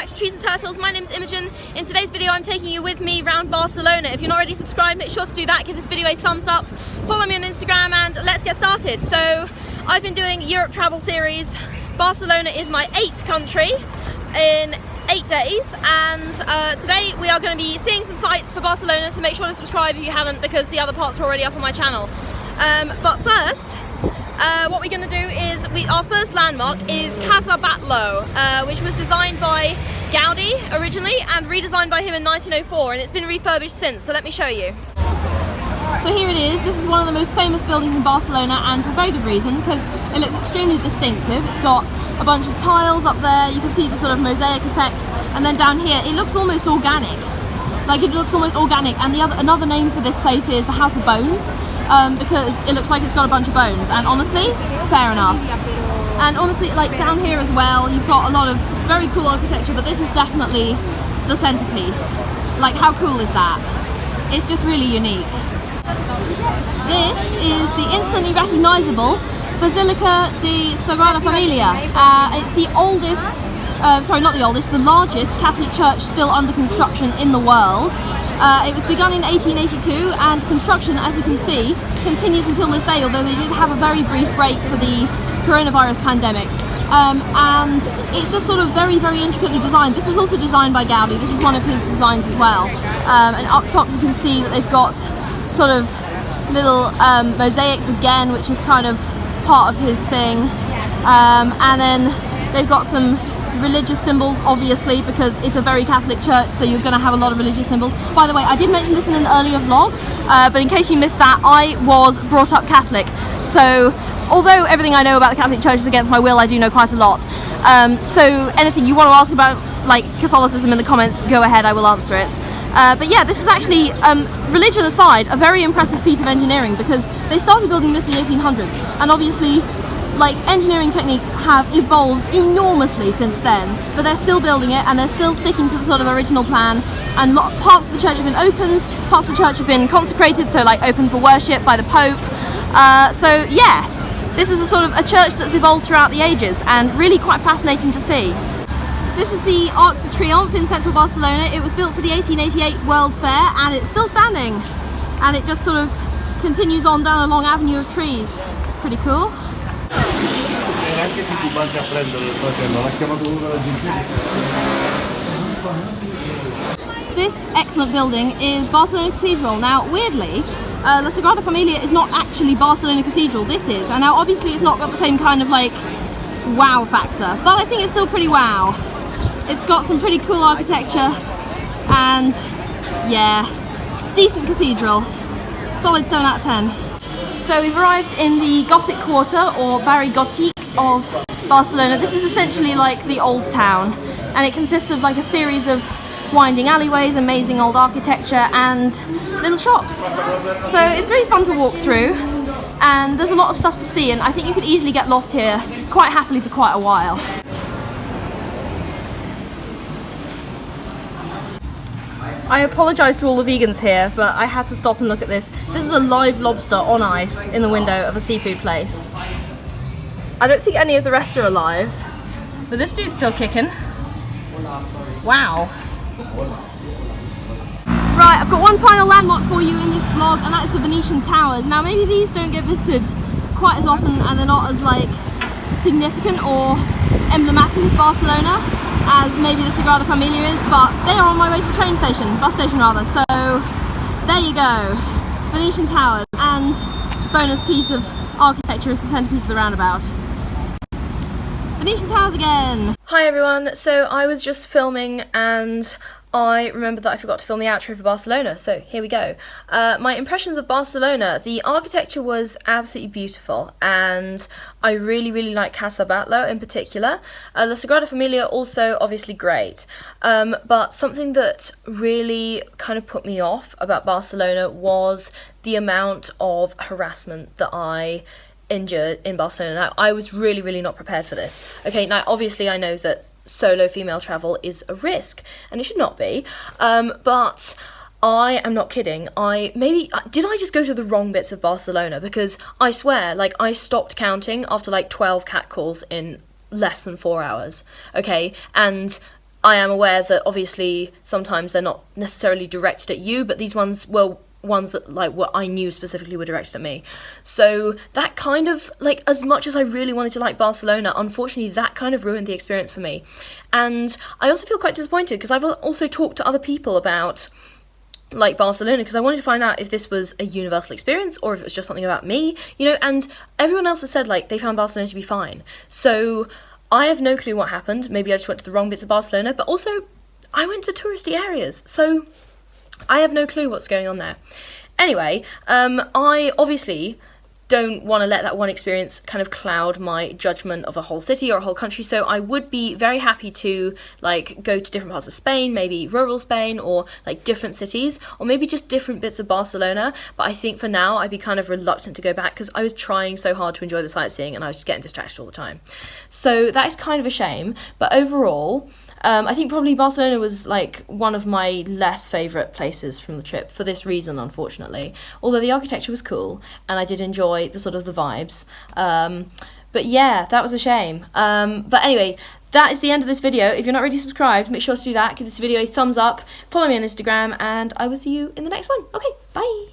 back to Trees and Turtles. My name's Imogen. In today's video I'm taking you with me around Barcelona. If you're not already subscribed, make sure to do that, give this video a thumbs up, follow me on Instagram, and let's get started. So I've been doing Europe travel series. Barcelona is my 8th country in 8 days, and today we are going to be seeing some sights for Barcelona, so make sure to subscribe if you haven't, because the other parts are already up on my channel. But first, what we're going to do is, our first landmark is Casa Batlló, which was designed by Gaudi originally and redesigned by him in 1904, and it's been refurbished since, so let me show you. So here it is. This is one of the most famous buildings in Barcelona, and for very good reason, because it looks extremely distinctive. It's got a bunch of tiles up there, you can see the sort of mosaic effect, and then down here it looks almost organic. And another name for this place is the House of Bones, because it looks like it's got a bunch of bones, and honestly, fair enough. And honestly, like down here as well, you've got a lot of very cool architecture, but this is definitely the centerpiece. Like, how cool is that? It's just really unique. This is the instantly recognizable Basilica de Sagrada Familia. It's the oldest, the largest Catholic church still under construction in the world. It was begun in 1882, and construction, as you can see, continues until this day, although they did have a very brief break for the coronavirus pandemic. And it's just sort of very, very intricately designed. This was also designed by Gaudi. This is one of his designs as well. And up top you can see that they've got sort of little mosaics again, which is kind of part of his thing. And then they've got some religious symbols, obviously, because it's a very Catholic church, so you're going to have a lot of religious symbols. By the way, I did mention this in an earlier vlog, but in case you missed that, I was brought up Catholic, so although everything I know about the Catholic Church is against my will, I do know quite a lot. So anything you want to ask about, like, Catholicism in the comments, go ahead, I will answer it. But yeah, this is actually, religion aside, a very impressive feat of engineering, because they started building this in the 1800s, and obviously, like, engineering techniques have evolved enormously since then, but they're still building it, and they're still sticking to the sort of original plan, and parts of the church have been opened, parts of the church have been consecrated, so like open for worship by the Pope. So yes, this is a sort of a church that's evolved throughout the ages, and really quite fascinating to see. This is the Arc de Triomphe in central Barcelona. It was built for the 1888 World Fair, and it's still standing, and it just sort of continues on down a long avenue of trees. Pretty cool. This excellent building is Barcelona Cathedral. Now, weirdly, La Sagrada Familia is not actually Barcelona Cathedral, this is. And now obviously it's not got the same kind of like wow factor, but I think it's still pretty wow. It's got some pretty cool architecture, and yeah, decent cathedral. Solid 7 out of 10. So we've arrived in the Gothic quarter, or Barri Gòtic, of Barcelona. This is essentially like the old town, and it consists of like a series of winding alleyways, amazing old architecture, and little shops. So it's really fun to walk through, and there's a lot of stuff to see, and I think you could easily get lost here quite happily for quite a while. I apologise to all the vegans here, but I had to stop and look at this. This is a live lobster on ice in the window of a seafood place. I don't think any of the rest are alive, but this dude's still kicking. Wow. Right, I've got one final landmark for you in this vlog, and that is the Venetian Towers. Now, maybe these don't get visited quite as often, and they're not as like significant or emblematic of Barcelona as maybe the Sagrada Familia is, but they are on my way to the train station, bus station rather, so there you go. Venetian Towers, and bonus piece of architecture is the centerpiece of the roundabout. Venetian Towers again! Hi everyone, so I was just filming and I remembered that I forgot to film the outro for Barcelona, so here we go. My impressions of Barcelona: the architecture was absolutely beautiful, and I really, really like Casa Batlló in particular. La Sagrada Familia also obviously great, but something that really kind of put me off about Barcelona was the amount of harassment that I endured in Barcelona. Now, I was really, really not prepared for this. Okay, now obviously I know that solo female travel is a risk, and it should not be, but I am not kidding. Did I just go to the wrong bits of Barcelona? Because I swear, like, I stopped counting after like 12 catcalls in less than 4 hours, okay? And I am aware that obviously sometimes they're not necessarily directed at you, but these ones were ones that like what I knew specifically were directed at me. So that kind of like, as much as I really wanted to like Barcelona, unfortunately that kind of ruined the experience for me. And I also feel quite disappointed because I've also talked to other people about like Barcelona, because I wanted to find out if this was a universal experience or if it was just something about me, you know, and everyone else has said like they found Barcelona to be fine. So I have no clue what happened. Maybe I just went to the wrong bits of Barcelona, but also I went to touristy areas, so I have no clue what's going on there. Anyway, I obviously don't want to let that one experience kind of cloud my judgment of a whole city or a whole country, so I would be very happy to like go to different parts of Spain, maybe rural Spain, or like different cities, or maybe just different bits of Barcelona. But I think for now I'd be kind of reluctant to go back because I was trying so hard to enjoy the sightseeing and I was just getting distracted all the time. So that is kind of a shame, but overall I think probably Barcelona was like one of my less favourite places from the trip for this reason, unfortunately. Although the architecture was cool and I did enjoy the sort of the vibes. But yeah, that was a shame. But anyway, that is the end of this video. If you're not already subscribed, make sure to do that. Give this video a thumbs up. Follow me on Instagram and I will see you in the next one. Okay, bye.